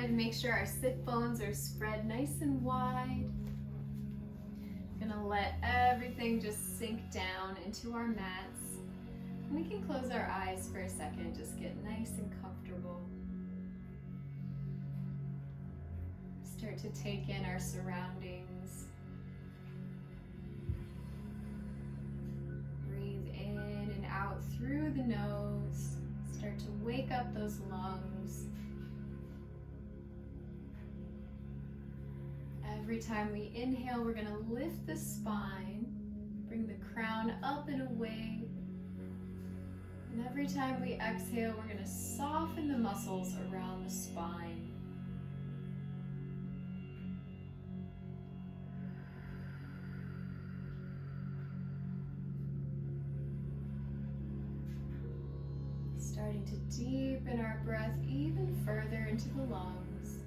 good. Make sure our sit bones are spread nice and wide. Gonna let everything just sink down into our mats. We can close our eyes for a second, just get nice and comfortable. Start to take in our surroundings. Breathe in and out through the nose. Start to wake up those lungs. Every time we inhale, we're going to lift the spine, bring the crown up and away. And every time we exhale, we're going to soften the muscles around the spine. Starting to deepen our breath even further into the lungs,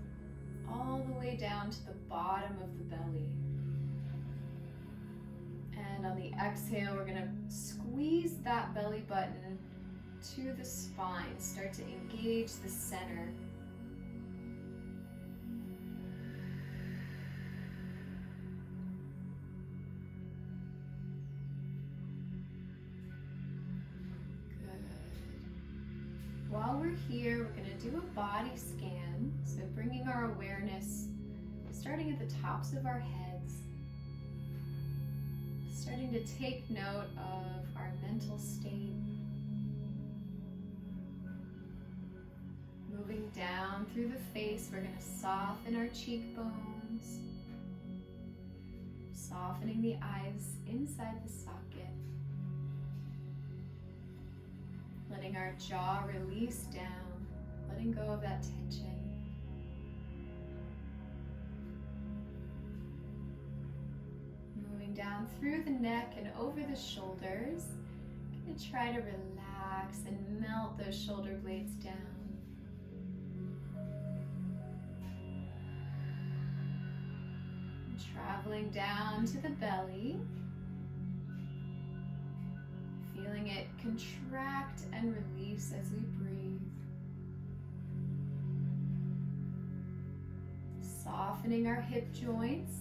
all the way down to the bottom of the belly. And on the exhale, we're going to squeeze that belly button to the spine. Start to engage the center. While we're here, we're going to do a body scan. So bringing our awareness, starting at the tops of our heads, starting to take note of our mental state. Moving down through the face, we're going to soften our cheekbones, softening the eyes inside the socket. Letting our jaw release down, letting go of that tension. Moving down through the neck and over the shoulders. I'm going to try to relax and melt those shoulder blades down. And traveling down to the belly. Feeling it contract and release as we breathe. Softening our hip joints.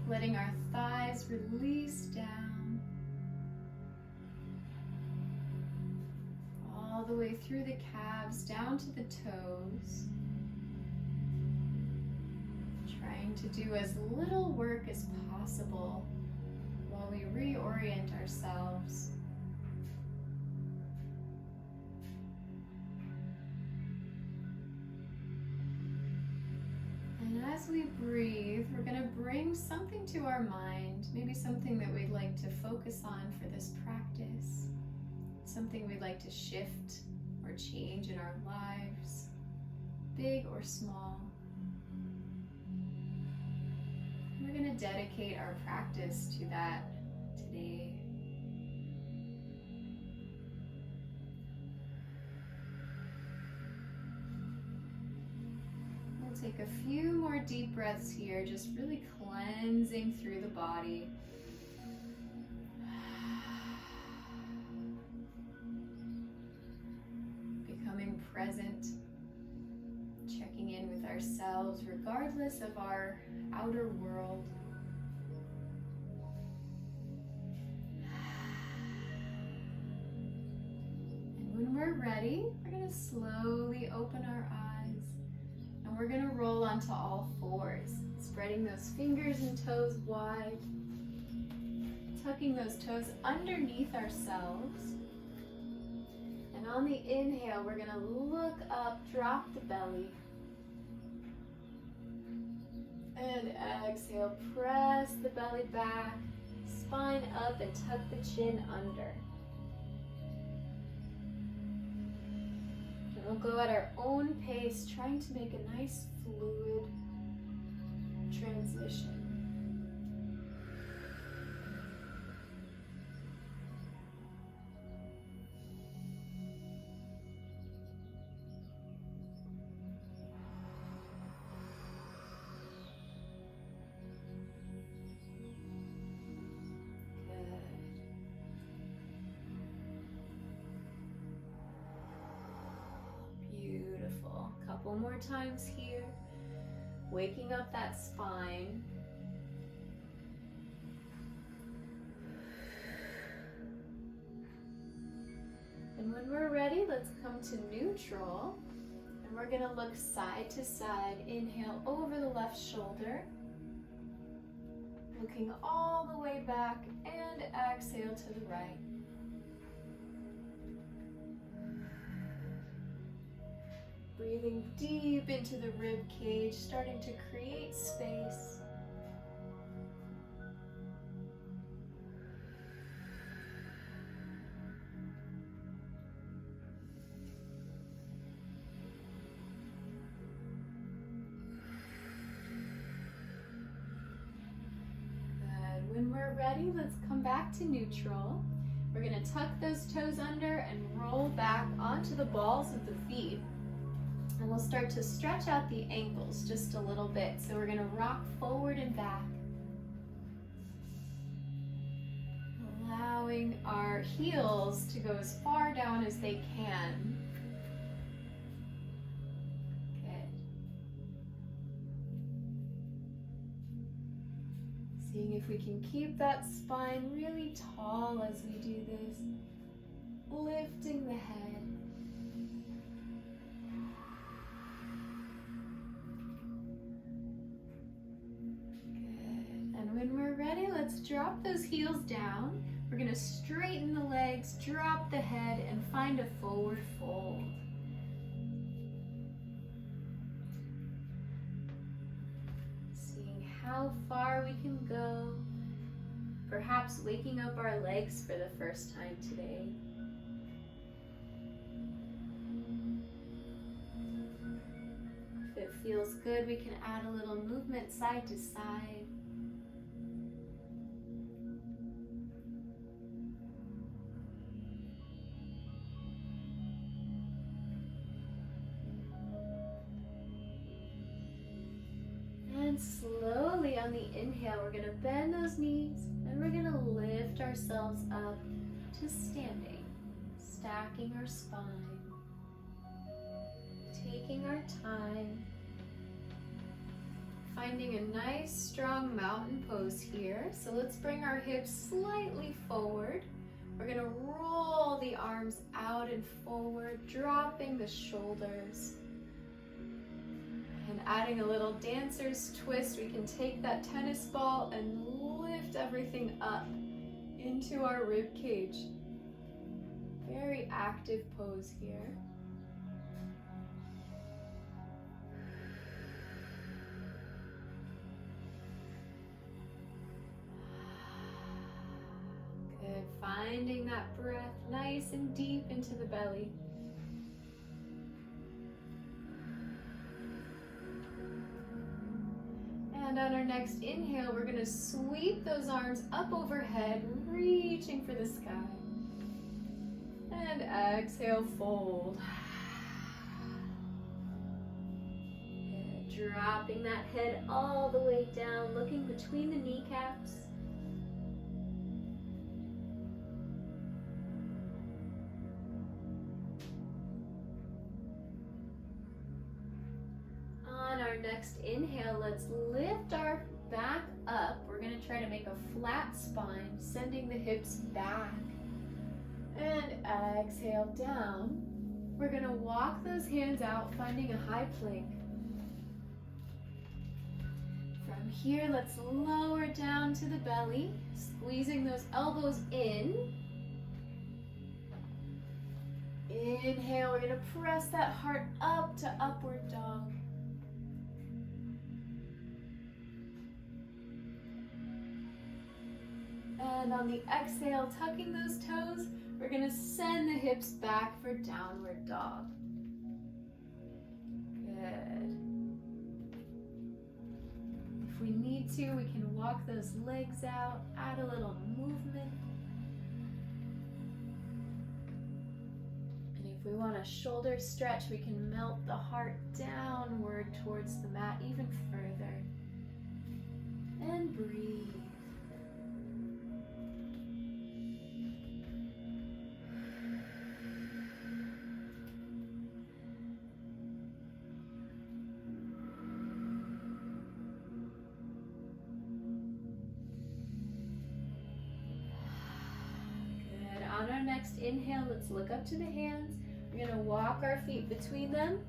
Letting our thighs release down. All the way through the calves, down to the toes. Trying to do as little work as possible while we reorient ourselves. And as we breathe, we're going to bring something to our mind, maybe something that we'd like to focus on for this practice, something we'd like to shift or change in our lives, big or small. We're going to dedicate our practice to that today. We'll take a few more deep breaths here, just really cleansing through the body. Becoming present, checking in with ourselves regardless of our outer world. And when we're ready, we're going to slowly open our eyes and we're going to roll onto all fours, spreading those fingers and toes wide, tucking those toes underneath ourselves. And on the inhale, we're going to look up, drop the belly. And exhale, press the belly back, spine up, and tuck the chin under. And we'll go at our own pace, trying to make a nice fluid transition. Couple more more times here, waking up that spine. And when we're ready, let's come to neutral. And we're gonna look side to side. Inhale over the left shoulder. Looking all the way back, and exhale to the right. Breathing deep into the rib cage, starting to create space. When we're ready, let's come back to neutral. We're going to tuck those toes under and roll back onto the balls of the feet. And we'll start to stretch out the ankles just a little bit. So we're going to rock forward and back. Allowing our heels to go as far down as they can. Seeing if we can keep that spine really tall as we do this. Lifting the head. Good. And when we're ready, let's drop those heels down. We're going to straighten the legs, drop the head, and find a forward fold. How far we can go, perhaps waking up our legs for the first time today. If it feels good, we can add a little movement side to side. And slowly on the inhale, we're going to bend those knees and we're going to lift ourselves up to standing, stacking our spine, taking our time, finding a nice strong mountain pose here. So let's bring our hips slightly forward. We're going to roll the arms out and forward, dropping the shoulders. And adding a little dancer's twist, we can take that tennis ball and lift everything up into our rib cage. Very active pose here. Good, finding that breath nice and deep into the belly. And on our next inhale, we're going to sweep those arms up overhead, reaching for the sky. And exhale, fold. And dropping that head all the way down, looking between the kneecaps. On our next inhale, let's lift our back up. We're going to try to make a flat spine, sending the hips back. And exhale down. We're going to walk those hands out, finding a high plank. From here, let's lower down to the belly, squeezing those elbows in. Inhale, we're going to press that heart up to upward dog. And on the exhale, tucking those toes, we're going to send the hips back for downward dog. Good. If we need to, we can walk those legs out, add a little movement. And if we want a shoulder stretch, we can melt the heart downward towards the mat even further. And breathe. next inhale, let's look up to the hands. We're gonna walk our feet between them,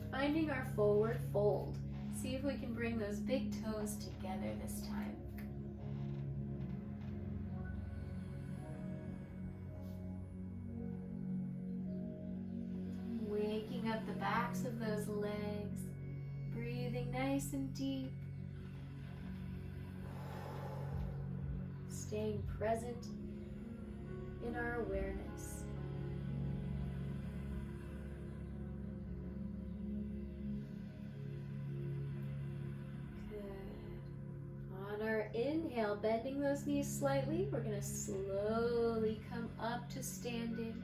finding our forward fold. See if we can bring those big toes together this time. Waking up the backs of those legs, breathing nice and deep. Staying present in our awareness. Good. On our inhale, bending those knees slightly, we're going to slowly come up to standing.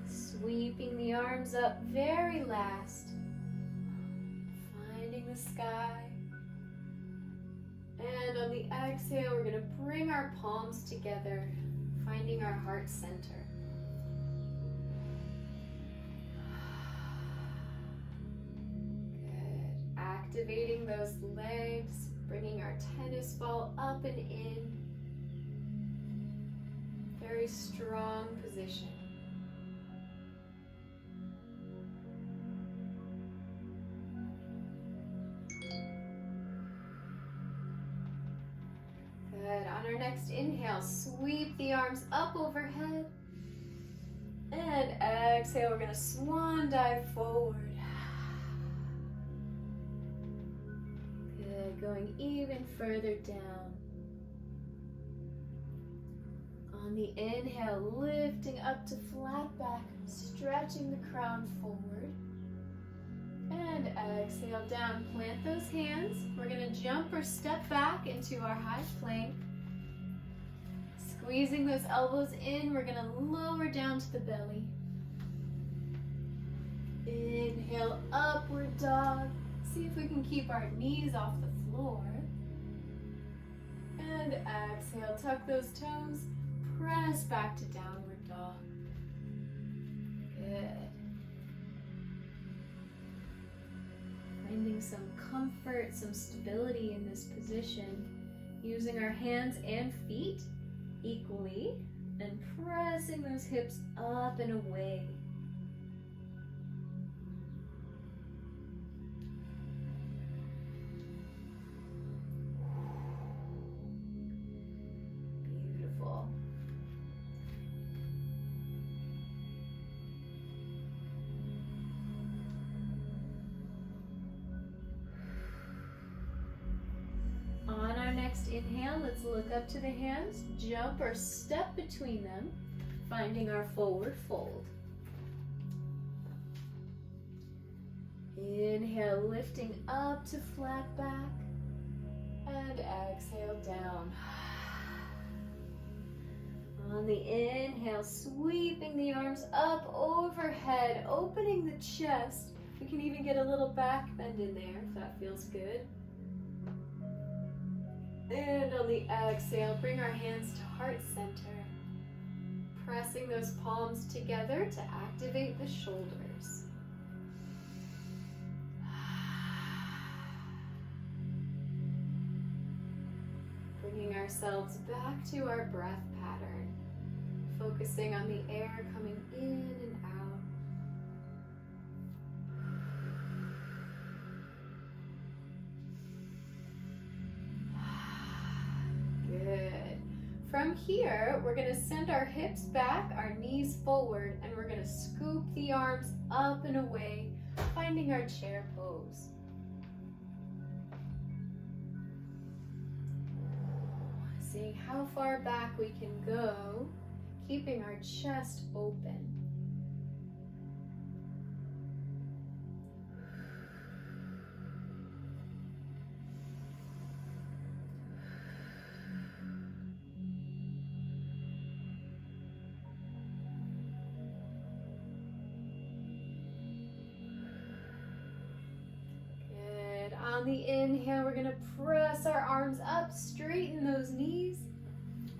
Sweeping the arms up very last. Finding the sky. And on the exhale, we're going to bring our palms together, finding our heart center. Good. Activating those legs, bringing our tennis ball up and in. Very strong position. Good. On our next inhale, sweep the arms up overhead. And exhale, we're going to swan dive forward. Good. Going even further down. On the inhale, lifting up to flat back, stretching the crown forward. And exhale down, plant those hands. We're going to jump or step back into our high plank. Squeezing those elbows in, we're going to lower down to the belly. Inhale, upward dog. See if we can keep our knees off the floor. And exhale, tuck those toes, press back to downward dog. Good. Finding some comfort, some stability in this position, using our hands and feet equally and pressing those hips up and away. Beautiful. On our next inhale, let's look up to the hands, jump or step between them, finding our forward fold. Inhale, lifting up to flat back, and exhale down. On the inhale, sweeping the arms up overhead, opening the chest. We can even get a little back bend in there if that feels good. And on the exhale, bring our hands to heart center, pressing those palms together to activate the shoulders. Bringing ourselves back to our breath pattern, focusing on the air coming in and out. Good. From here, we're going to send our hips back, our knees forward, and we're going to scoop the arms up and away, finding our chair pose. Seeing how far back we can go, keeping our chest open. On the inhale, we're going to press our arms up, straighten those knees,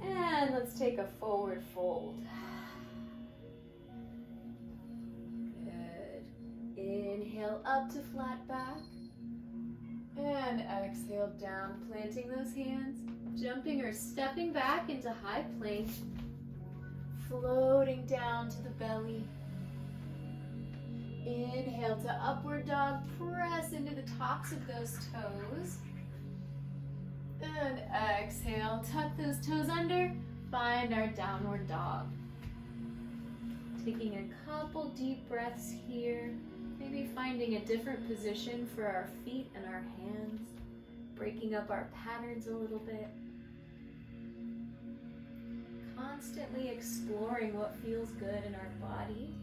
and let's take a forward fold. Good. Inhale up to flat back, and exhale down, planting those hands, jumping or stepping back into high plank, floating down to the belly. Inhale to upward dog, press into the tops of those toes. And exhale, tuck those toes under, find our downward dog. Taking a couple deep breaths here, maybe finding a different position for our feet and our hands, breaking up our patterns a little bit. Constantly exploring what feels good in our body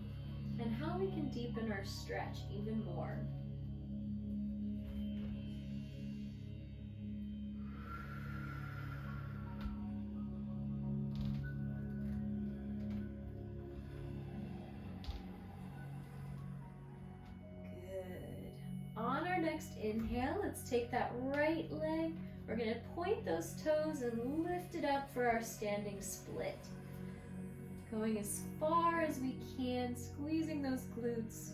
and how we can deepen our stretch even more. On our next inhale, let's take that right leg. We're going to point those toes and lift it up for our standing split. Going as far as we can, squeezing those glutes.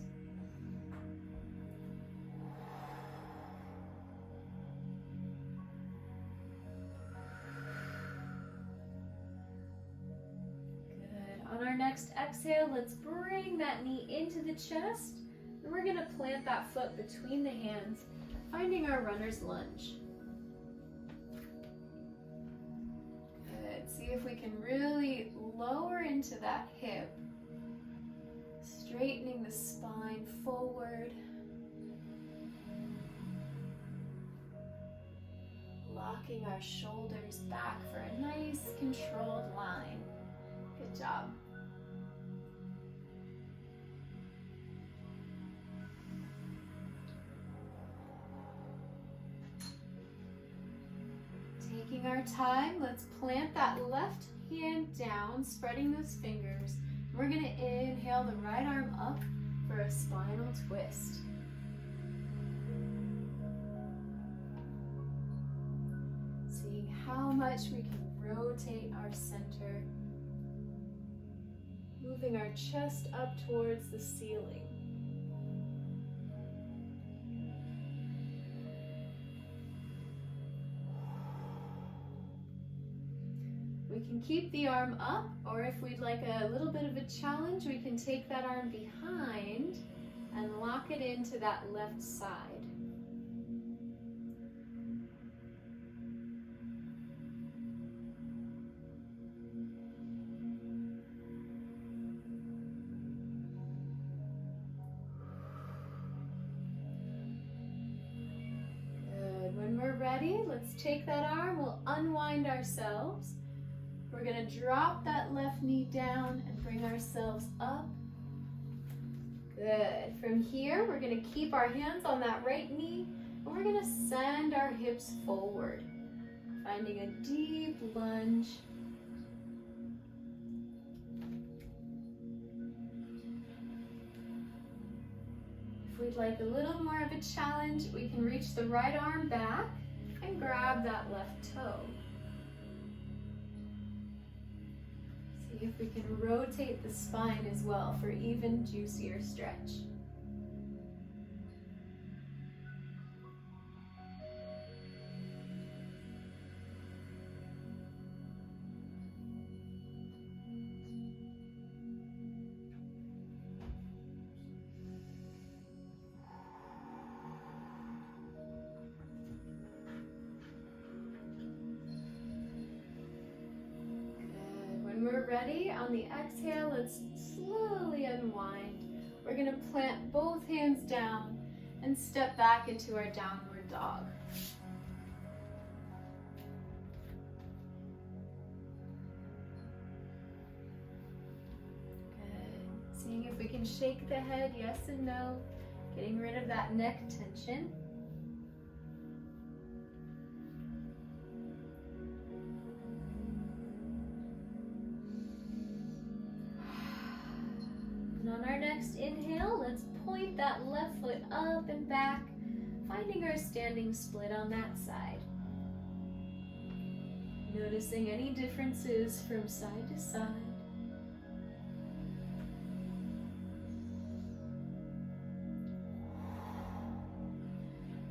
Good. On our next exhale, let's bring that knee into the chest. And we're going to plant that foot between the hands, finding our runner's lunge. Good. See if we can really lower into that hip, straightening the spine forward. Locking our shoulders back for a nice controlled line. Good job. Taking our time, let's plant that left hand down, spreading those fingers. We're going to inhale the right arm up for a spinal twist. Seeing how much we can rotate our center, moving our chest up towards the ceiling. We can keep the arm up, or if we'd like a little bit of a challenge, we can take that arm behind and lock it into that left side. Good. When we're ready, let's take that arm, we'll unwind ourselves. We're going to drop that left knee down and bring ourselves up. Good. From here, we're going to keep our hands on that right knee, and we're going to send our hips forward, finding a deep lunge. If we'd like a little more of a challenge, we can reach the right arm back and grab that left toe. See if we can rotate the spine as well for even juicier stretch. When we're ready, on the exhale, let's slowly unwind. We're going to plant both hands down and step back into our downward dog. Good. Seeing if we can shake the head, yes and no, getting rid of that neck tension. On our next inhale, let's point that left foot up and back, finding our standing split on that side. Noticing any differences from side to side.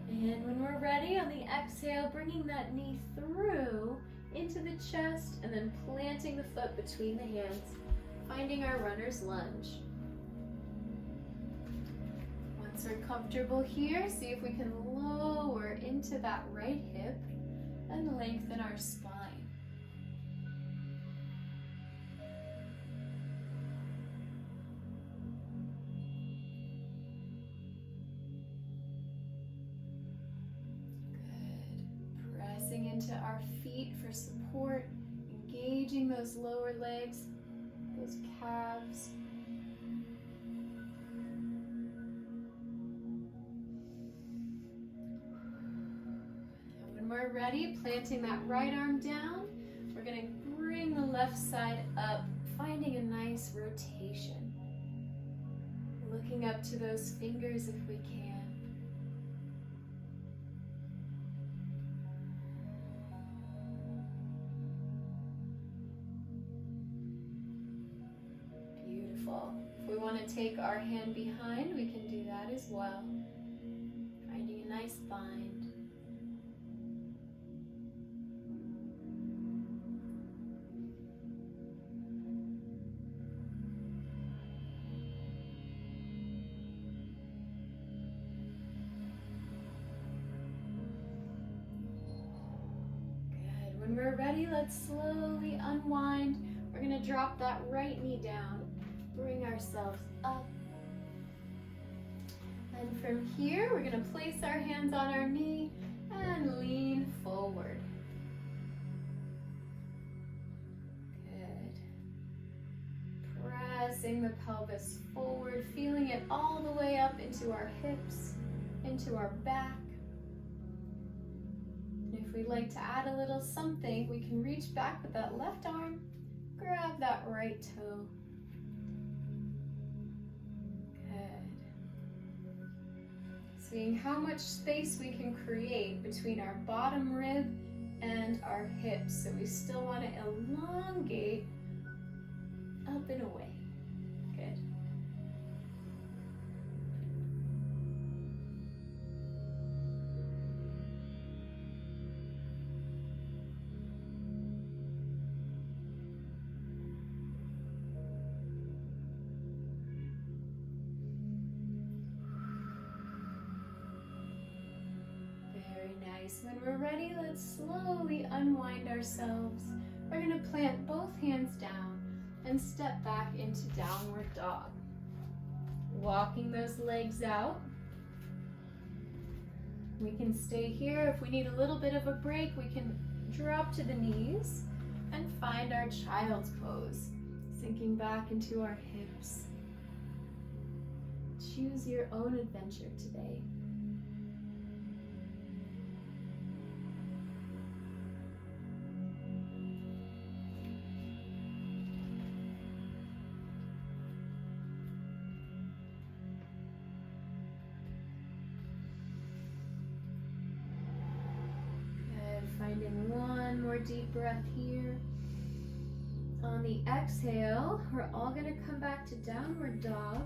And when we're ready, on the exhale, bringing that knee through into the chest and then planting the foot between the hands, finding our runner's lunge. Once we're comfortable here, see if we can lower into that right hip and lengthen our spine. Good. Pressing into our feet for support, engaging those lower legs, those calves. And when we're ready, planting that right arm down, we're going to bring the left side up, finding a nice rotation. Looking up to those fingers if we can. If we want to take our hand behind, we can do that as well. Finding a nice bind. Good. When we're ready, let's slowly unwind. We're going to drop that right knee down. Bring ourselves up. And from here, we're going to place our hands on our knee and lean forward. Good. Pressing the pelvis forward, feeling it all the way up into our hips, into our back. And if we'd like to add a little something, we can reach back with that left arm, grab that right toe. Seeing how much space we can create between our bottom rib and our hips. So we still want to elongate up and away. Good. When we're ready, let's slowly unwind ourselves. We're going to plant both hands down and step back into downward dog. Walking those legs out. We can stay here. If we need a little bit of a break, we can drop to the knees and find our child's pose, sinking back into our hips. Choose your own adventure today. Finding one more deep breath here. On the exhale, we're all going to come back to downward dog.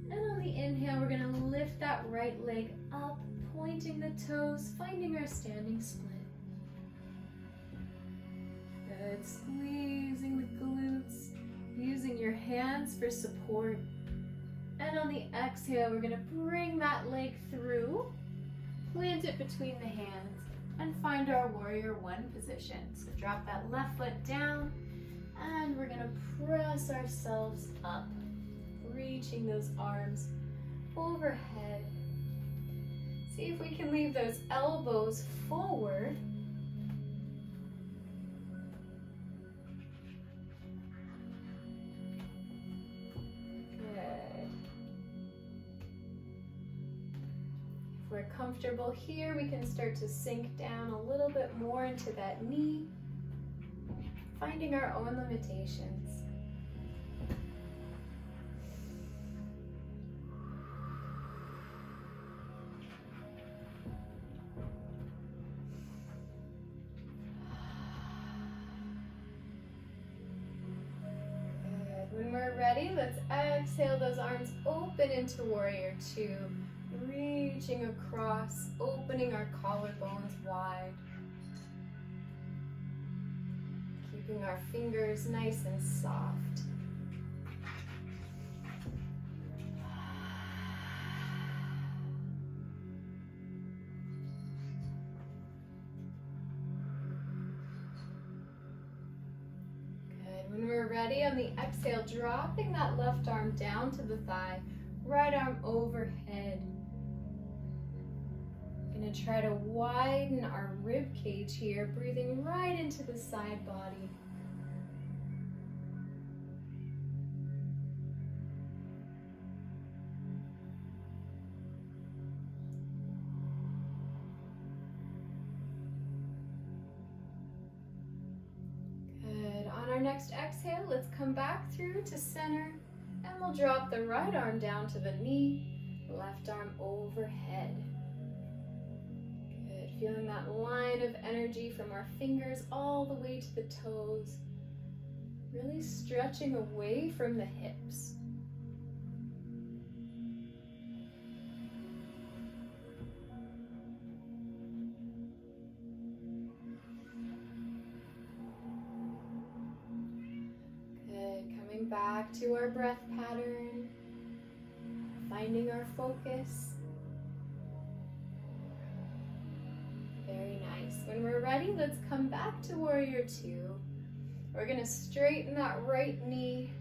And on the inhale, we're going to lift that right leg up, pointing the toes, finding our standing split. Good. Squeezing the glutes, using your hands for support. And on the exhale, we're going to bring that leg through, plant it between the hands, and find our warrior one position. So drop that left foot down, and we're gonna press ourselves up, reaching those arms overhead. See if we can leave those elbows forward. We're comfortable here, we can start to sink down a little bit more into that knee, finding our own limitations. Good. When we're ready, let's exhale those arms open into warrior two. Reaching across, opening our collarbones wide. Keep Keeping our fingers nice and soft. Good. When we're ready, on the exhale, dropping that left arm down to the thigh, right arm overhead. Gonna try to widen our rib cage here, breathing right into the side body. Good. On our next exhale, let's come back through to center, and we'll drop the right arm down to the knee, left arm overhead. Feeling that line of energy from our fingers all the way to the toes, really stretching away from the hips. Good, coming back to our breath pattern, finding our focus. Very nice. When we're ready, let's come back to Warrior Two. We're gonna straighten that right knee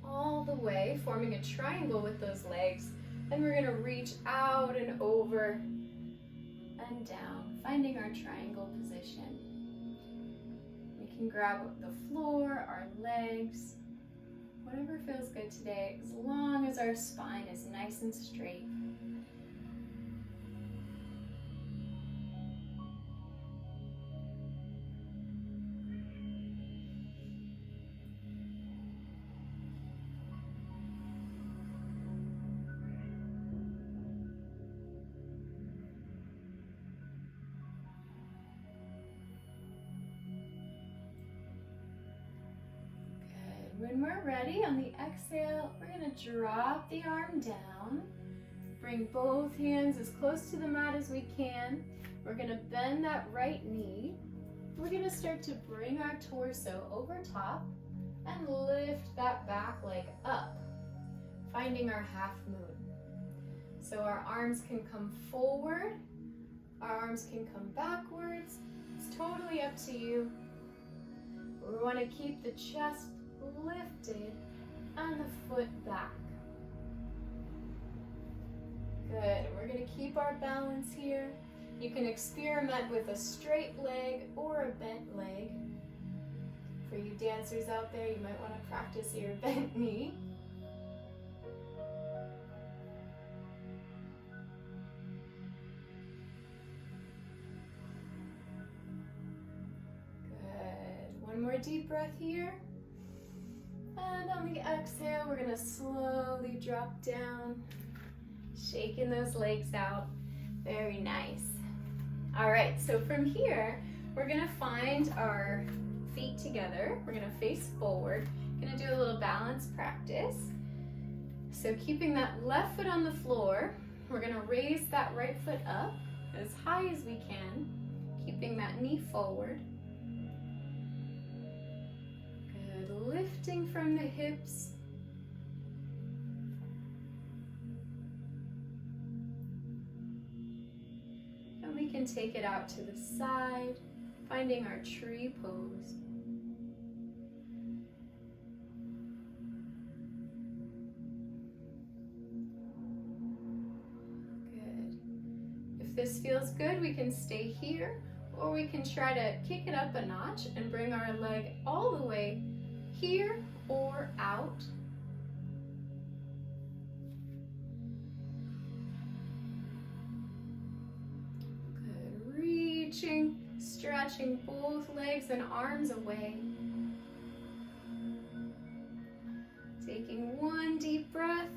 all the way, forming a triangle with those legs. And we're gonna reach out and over and down, finding our triangle position. We can grab the floor, our legs, whatever feels good today, as long as our spine is nice and straight. When we're ready, on the exhale, we're going to drop the arm down. Bring both hands as close to the mat as we can. We're going to bend that right knee. We're going to start to bring our torso over top and lift that back leg up, finding our half moon. So our arms can come forward, our arms can come backwards. It's totally up to you. We want to keep the chest lifted and the foot back. Good. We're going to keep our balance here. You can experiment with a straight leg or a bent leg. For you dancers out there, you might want to practice your bent knee. Good. One more deep breath here. And on the exhale, we're gonna slowly drop down, shaking those legs out. Very nice. All right, so from here, we're gonna find our feet together. We're gonna face forward. Gonna do a little balance practice. So keeping that left foot on the floor, we're gonna raise that right foot up as high as we can, keeping that knee forward. Lifting from the hips. And we can take it out to the side, finding our tree pose. Good. If this feels good, we can stay here, or we can try to kick it up a notch and bring our leg all the way here or out. Good. Reaching, stretching both legs and arms away. Taking one deep breath,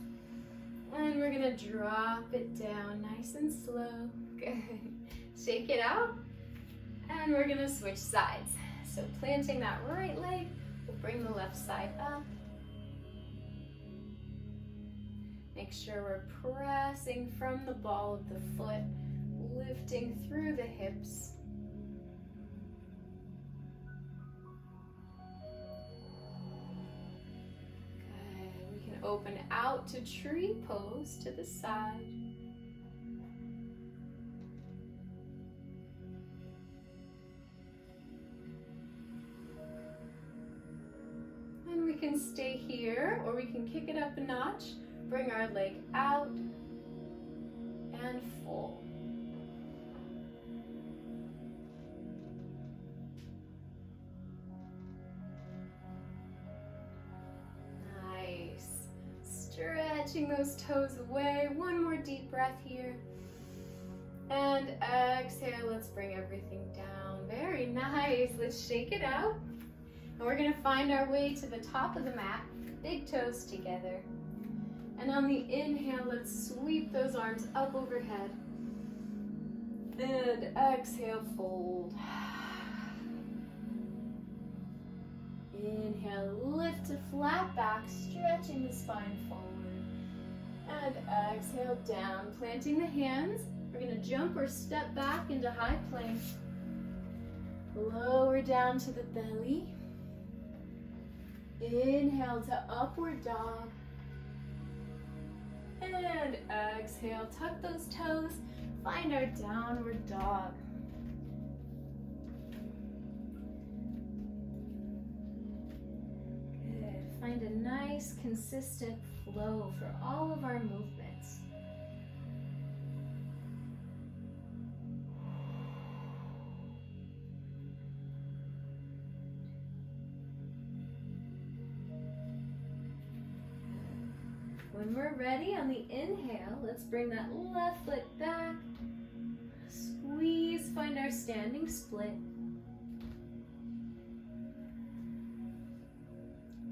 and we're gonna drop it down nice and slow. Good. Shake it out, and we're gonna switch sides. So planting that right leg, we'll bring the left side up. Make sure we're pressing from the ball of the foot, lifting through the hips. open out to tree pose to the side. And we can stay here, or we can kick it up a notch. Bring our leg out and fold. Nice. Stretching those toes away. One more deep breath here. And exhale, let's bring everything down. Very nice. Let's shake it out. And we're gonna find our way to the top of the mat, big toes together. And on the inhale, let's sweep those arms up overhead. And exhale, fold. Inhale, lift to flat back, stretching the spine forward. And exhale, down, planting the hands. We're gonna jump or step back into high plank. Lower down to the belly. Inhale to upward dog. And exhale, tuck those toes. Find our downward dog. Good. Find a nice, consistent flow for all of our movements. When we're ready, on the inhale, let's bring that left foot back. Squeeze, find our standing split.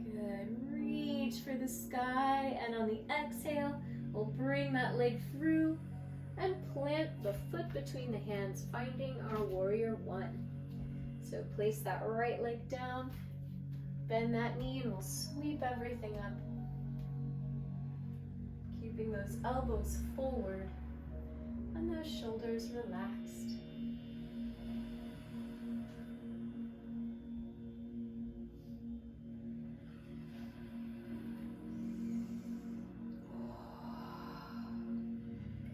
Good, reach for the sky, and on the exhale, we'll bring that leg through and plant the foot between the hands, finding our warrior one. So place that right leg down, bend that knee, and we'll sweep everything up. Keeping those elbows forward and those shoulders relaxed.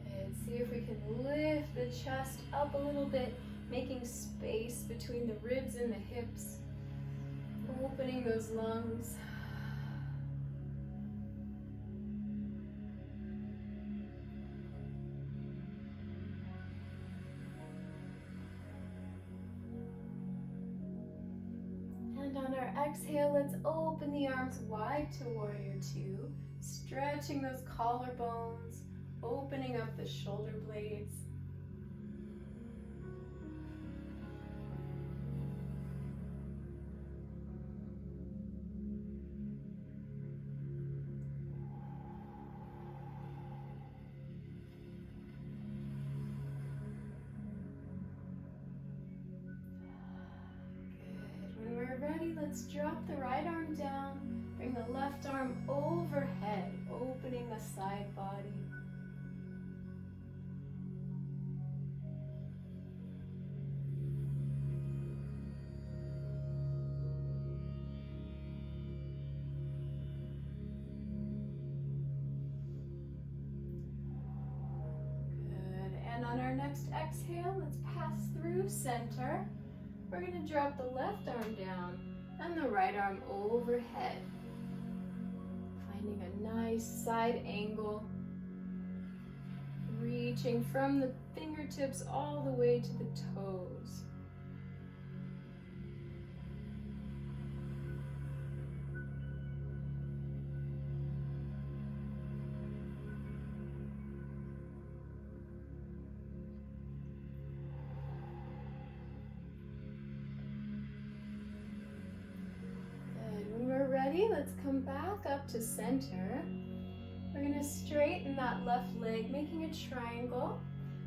Good. See if we can lift the chest up a little bit, making space between the ribs and the hips, opening those lungs. Exhale, let's open the arms wide to warrior two, stretching those collarbones, opening up the shoulder blades. Let's drop the right arm down, bring the left arm overhead, opening the side body. Good, and on our next exhale, let's pass through center. We're going to drop the left arm down and the right arm overhead. Finding a nice side angle. Reaching from the fingertips all the way to the toes. Let's come back up to center. We're going to straighten that left leg, making a triangle,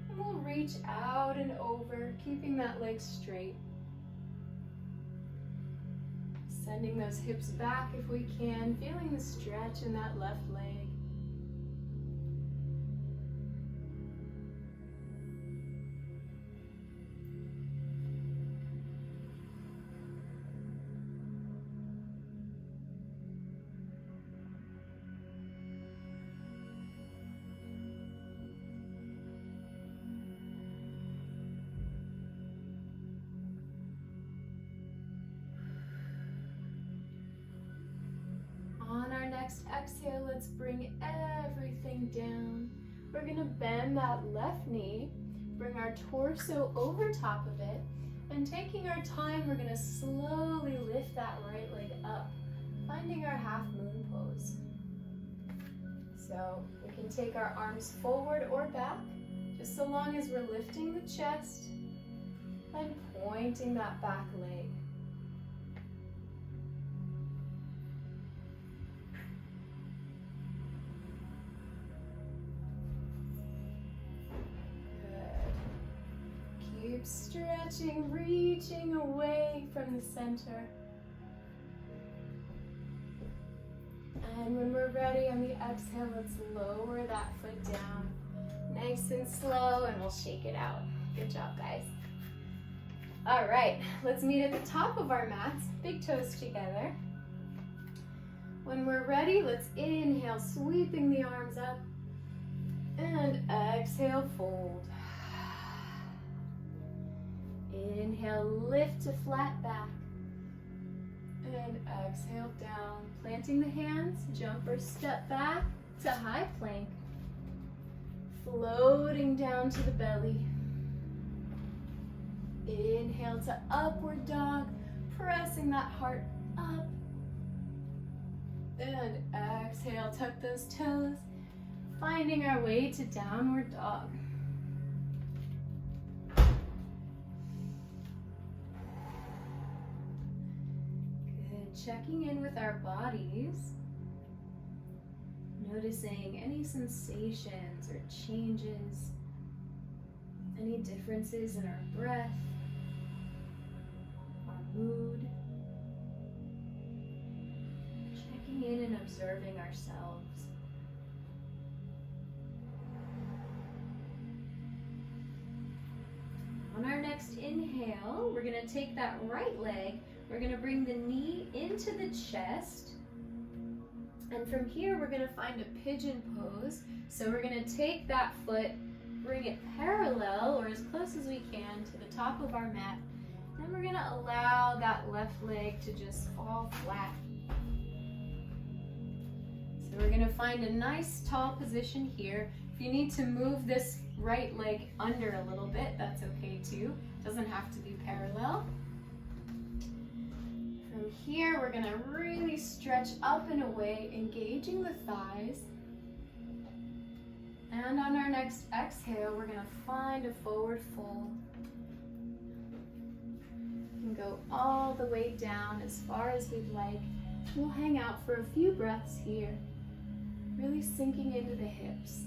and we'll reach out and over, keeping that leg straight. Sending those hips back if we can, feeling the stretch in that left leg. next exhale, let's bring everything down. We're gonna bend that left knee, bring our torso over top of it, and taking our time, we're gonna slowly lift that right leg up, finding our half moon pose. So we can take our arms forward or back, just so long as we're lifting the chest and pointing that back leg. Good. Keep stretching, reaching away from the center. And when we're ready on the exhale, let's lower that foot down. Nice and slow, and we'll shake it out. Good job, guys. All right, let's meet at the top of our mats, big toes together. When we're ready, let's inhale, sweeping the arms up, and exhale, fold. Inhale, lift to flat back. And exhale down, planting the hands, jump or step back to high plank. Floating down to the belly. Inhale to upward dog, pressing that heart up. And exhale, tuck those toes, finding our way to downward dog. Checking in with our bodies, noticing any sensations or changes, any differences in our breath, our mood. Checking in and observing ourselves. On our next inhale, we're going to take that right leg. We're going to bring the knee into the chest, and from here we're going to find a pigeon pose. So we're going to take that foot, bring it parallel or as close as we can to the top of our mat. Then we're going to allow that left leg to just fall flat. So we're going to find a nice tall position here. If you need to move this right leg under a little bit, that's okay too. Doesn't have to be parallel. From here, we're going to really stretch up and away, engaging the thighs. And on our next exhale, we're going to find a forward fold. You can go all the way down as far as we'd like. We'll hang out for a few breaths here, really sinking into the hips.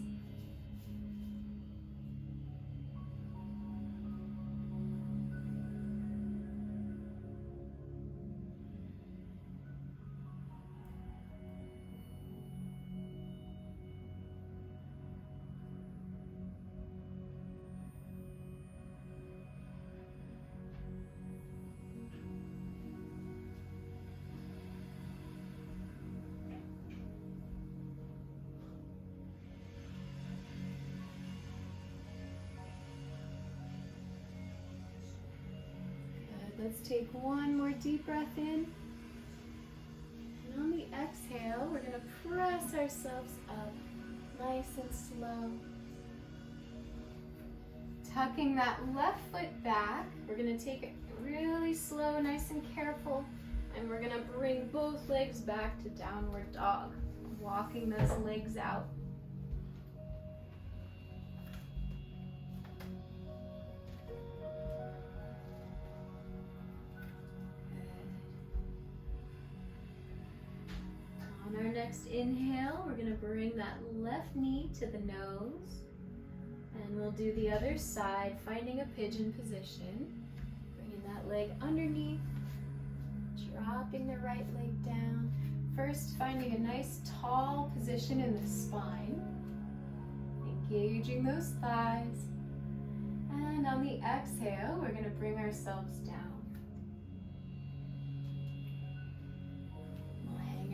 Let's take one more deep breath in. And on the exhale, we're going to press ourselves up, nice and slow. Tucking that left foot back, we're going to take it really slow, nice and careful, and we're going to bring both legs back to downward dog, walking those legs out. On our next inhale, we're going to bring that left knee to the nose, and we'll do the other side, finding a pigeon position. Bringing that leg underneath, dropping the right leg down. First, finding a nice tall position in the spine, engaging those thighs. And on the exhale, we're going to bring ourselves down.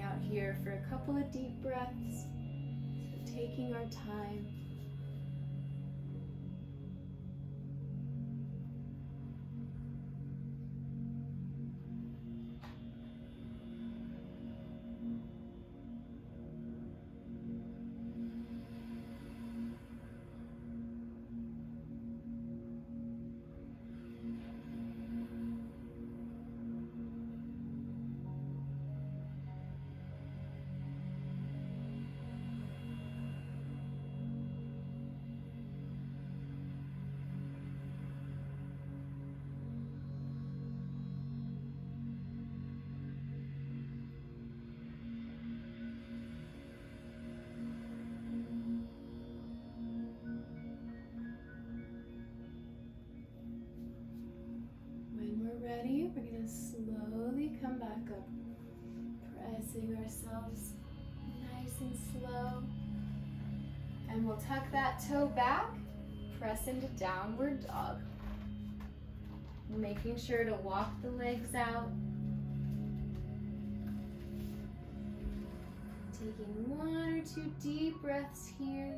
Out here for a couple of deep breaths, so taking our time. back up. Pressing ourselves nice and slow. And we'll tuck that toe back, press into downward dog. Making sure to walk the legs out. Taking 1 or 2 deep breaths here.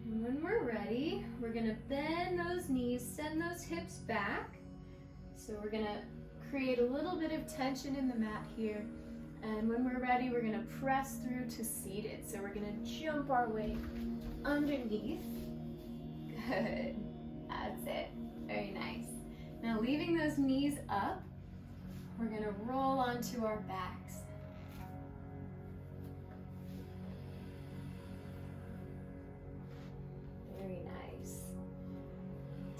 And when we're ready, we're gonna bend those knees, send those hips back. So we're gonna create a little bit of tension in the mat here. And when we're ready, we're gonna press through to seated. So we're gonna jump our way underneath. Good, that's it, very nice. Now leaving those knees up, we're gonna roll onto our backs. Very nice.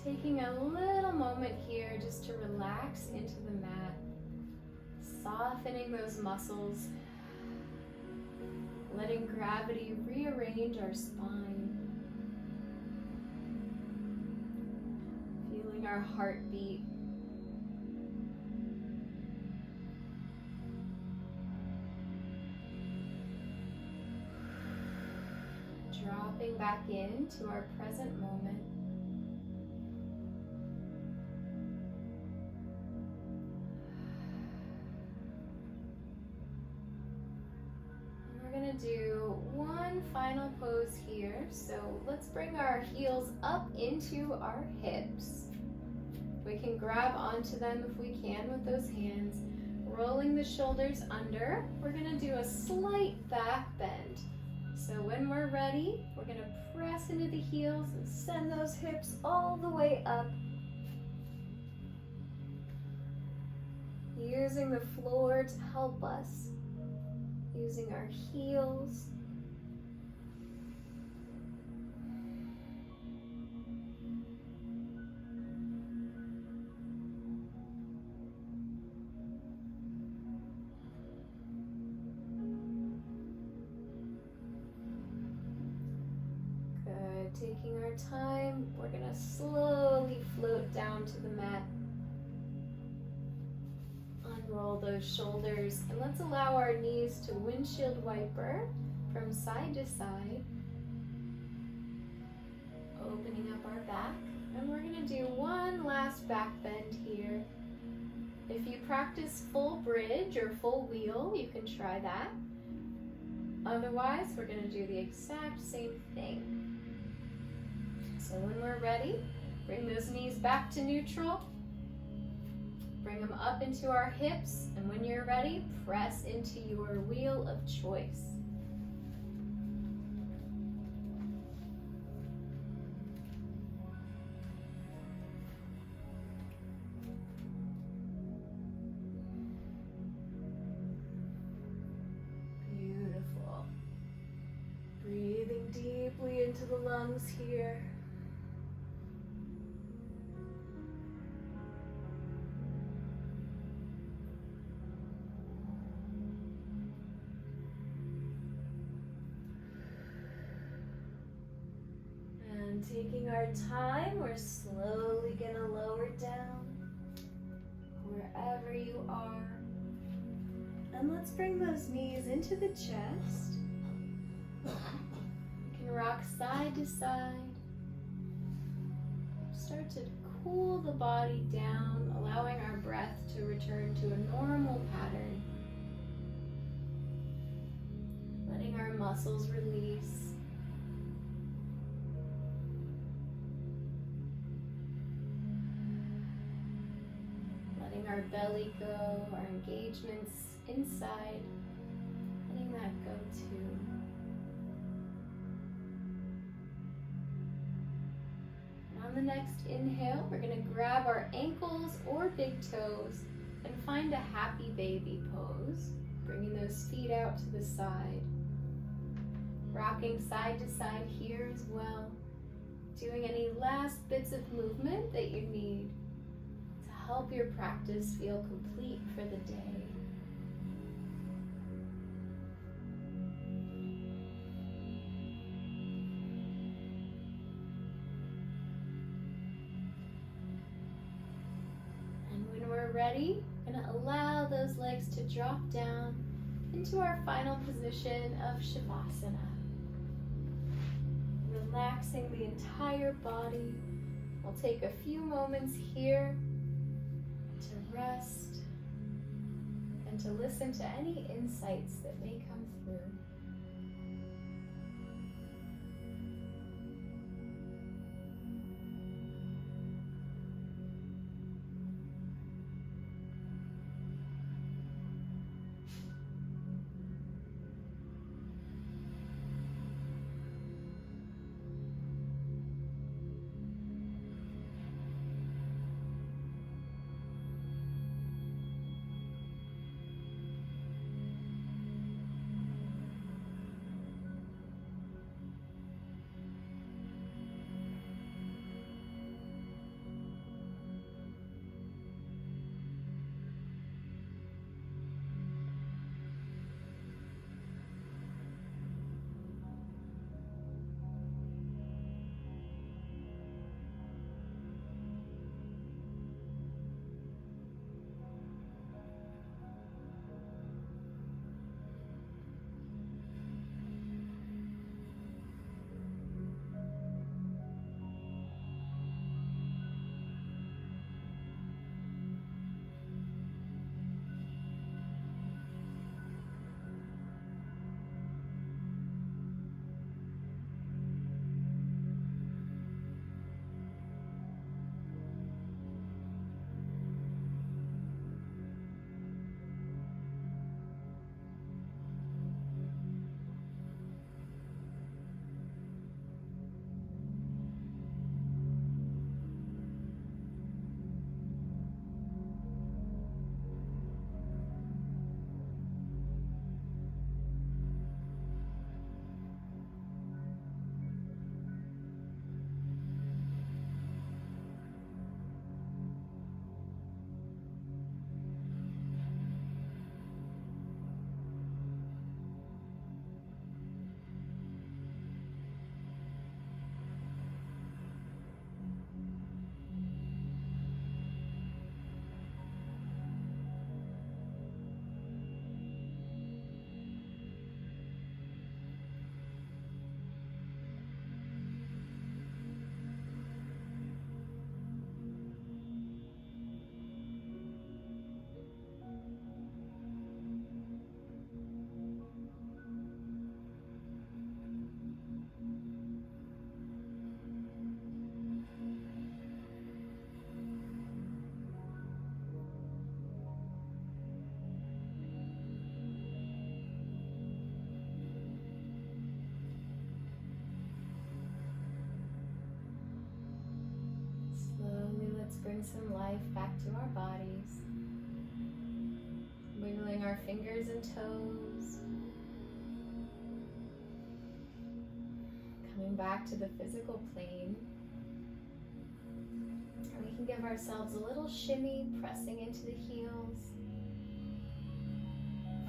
Taking a little moment here just to relax into the mat, softening those muscles, letting gravity rearrange our spine, feeling our heartbeat. Dropping back into our present moment. Do one final pose here. So let's bring our heels up into our hips. We can grab onto them if we can with those hands. Rolling the shoulders under. We're gonna do a slight back bend. So when we're ready, we're gonna press into the heels and send those hips all the way up. Using the floor to help us. Using our heels. Good, taking our time, we're gonna slowly float down to the mat. Roll those shoulders, and let's allow our knees to windshield wiper from side to side, opening up our back. And we're going to do one last back bend here. If you practice full bridge or full wheel, you can try that. Otherwise, we're going to do the exact same thing. So when we're ready, bring those knees back to neutral. Bring them up into our hips, and when you're ready, press into your wheel of choice. Beautiful. Breathing deeply into the lungs here. Taking our time, we're slowly gonna lower down wherever you are. And let's bring those knees into the chest. You can rock side to side. Start to cool the body down, allowing our breath to return to a normal pattern. Letting our muscles release. Our belly go, our engagements inside, letting that go too. And on the next inhale, we're going to grab our ankles or big toes and find a happy baby pose, bringing those feet out to the side. Rocking side to side here as well. Doing any last bits of movement that you need. Help your practice feel complete for the day. ready, we're going to allow those legs to drop down into our final position of shavasana. Relaxing the entire body. We'll take a few moments here to rest and to listen to any insights that may come through. Bring some life back to our bodies. Wiggling our fingers and toes. Coming back to the physical plane. And we can give ourselves a little shimmy, pressing into the heels.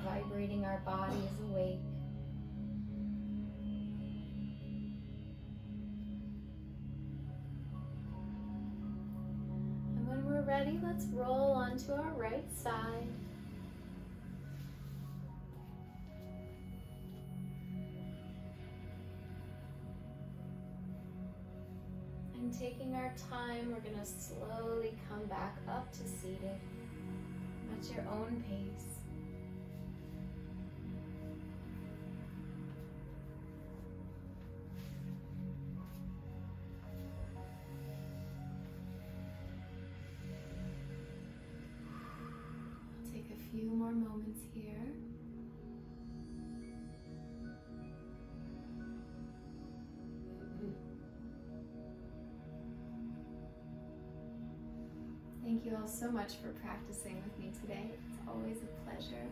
Vibrating our bodies awake. Ready, let's roll onto our right side. And taking our time, we're going to slowly come back up to seated at your own pace. Few more moments here. Thank you all so much for practicing with me today. It's always a pleasure.